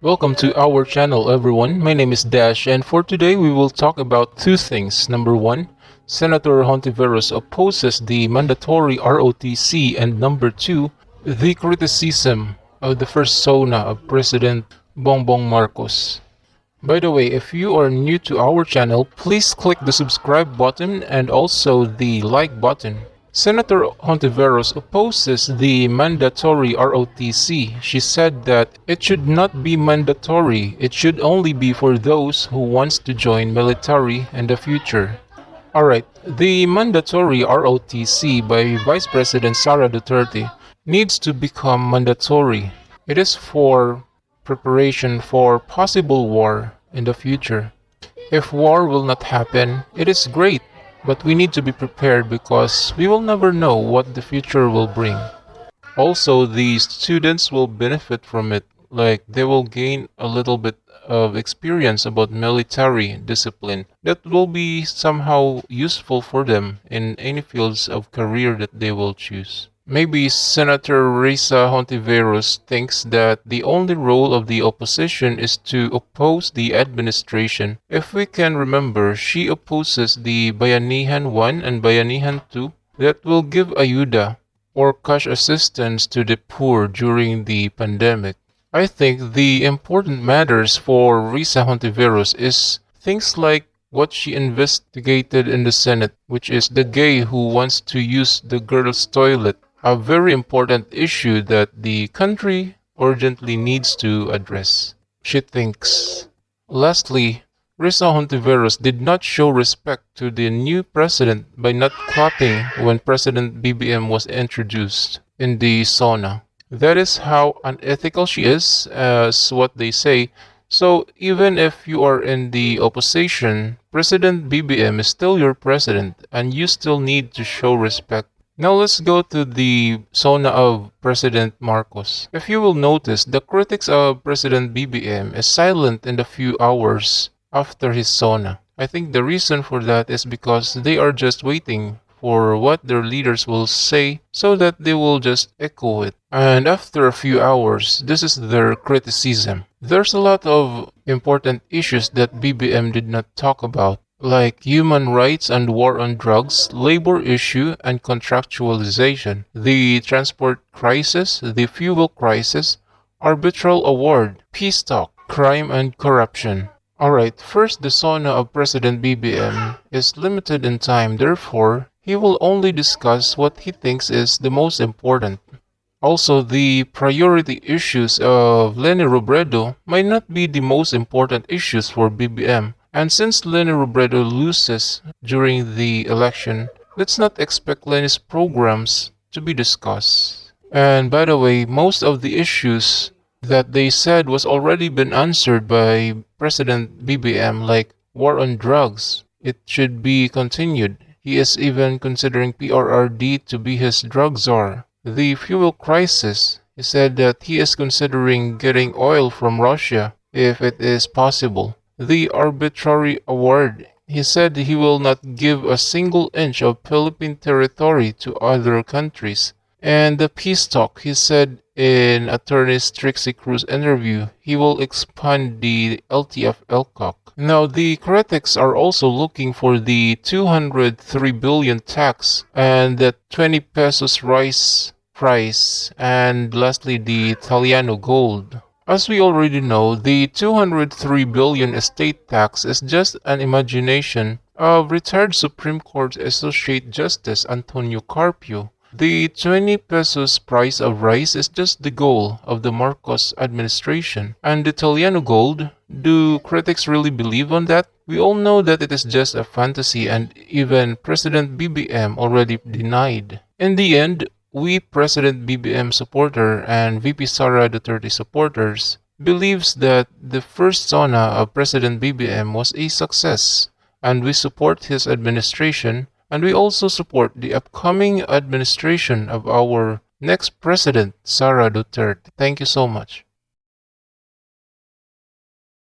Welcome to our channel, everyone. My name is Dash, and for today we will talk about two things. Number one, Senator Hontiveros opposes the mandatory ROTC, and number two, the criticism of the first SONA of President Bongbong Marcos. By the way, if you are new to our channel, please click the subscribe button and also the like button. Senator Hontiveros opposes the mandatory ROTC. She said that it should not be mandatory. It should only be for those who wants to join military in the future. Alright, the mandatory ROTC by Vice President Sara Duterte needs to become mandatory. It is for preparation for possible war in the future. If war will not happen, it is great. But we need to be prepared because we will never know what the future will bring. Also, the students will benefit from it, like they will gain a little bit of experience about military discipline that will be somehow useful for them in any fields of career that they will choose. Maybe Senator Risa Hontiveros thinks that the only role of the opposition is to oppose the administration. If we can remember, she opposes the Bayanihan 1 and Bayanihan 2 that will give ayuda or cash assistance to the poor during the pandemic. I think the important matters for Risa Hontiveros is things like what she investigated in the Senate, which is the gay who wants to use the girls' toilet. A very important issue that the country urgently needs to address, she thinks. Lastly, Risa Hontiveros did not show respect to the new president by not clapping when President PBBM was introduced in the SONA. That is how unethical she is, as what they say. So even if you are in the opposition, President PBBM is still your president and you still need to show respect. Now let's go to the SONA of President Marcos. If you will notice, the critics of President PBBM is silent in the few hours after his SONA. I think the reason for that is because they are just waiting for what their leaders will say so that they will just echo it. And after a few hours, this is their criticism. There's a lot of important issues that PBBM did not talk about, like human rights and war on drugs, labor issue and contractualization, the transport crisis, the fuel crisis, arbitral award, peace talk, crime and corruption. Alright, first, the SONA of President PBBM is limited in time, therefore, he will only discuss what he thinks is the most important. Also, the priority issues of Leni Robredo might not be the most important issues for PBBM. And since Leni Robredo loses during the election, let's not expect Leni's programs to be discussed. And by the way, most of the issues that they said was already been answered by President PBBM, like war on drugs. It should be continued. He is even considering PRRD to be his drug czar. The fuel crisis, he said that he is considering getting oil from Russia if it is possible. The arbitrary award, he said he will not give a single inch of Philippine territory to other countries. And the peace talk, he said in Attorney Trixie Cruz's interview, he will expand the LTF-LCOC. Now, the critics are also looking for the 203 billion tax and the 20 pesos rice price, and lastly the Italiano gold. As we already know, the 203 billion estate tax is just an imagination of retired Supreme Court Associate Justice Antonio Carpio. The 20 pesos price of rice is just the goal of the Marcos administration. And the Italiano gold, do critics really believe on that? We all know that it is just a fantasy, and even President PBBM already denied. In the end, we President PBBM supporter and VP Sara Duterte supporters believes that the first SONA of President PBBM was a success, and we support his administration, and we also support the upcoming administration of our next president, Sara Duterte. Thank you so much.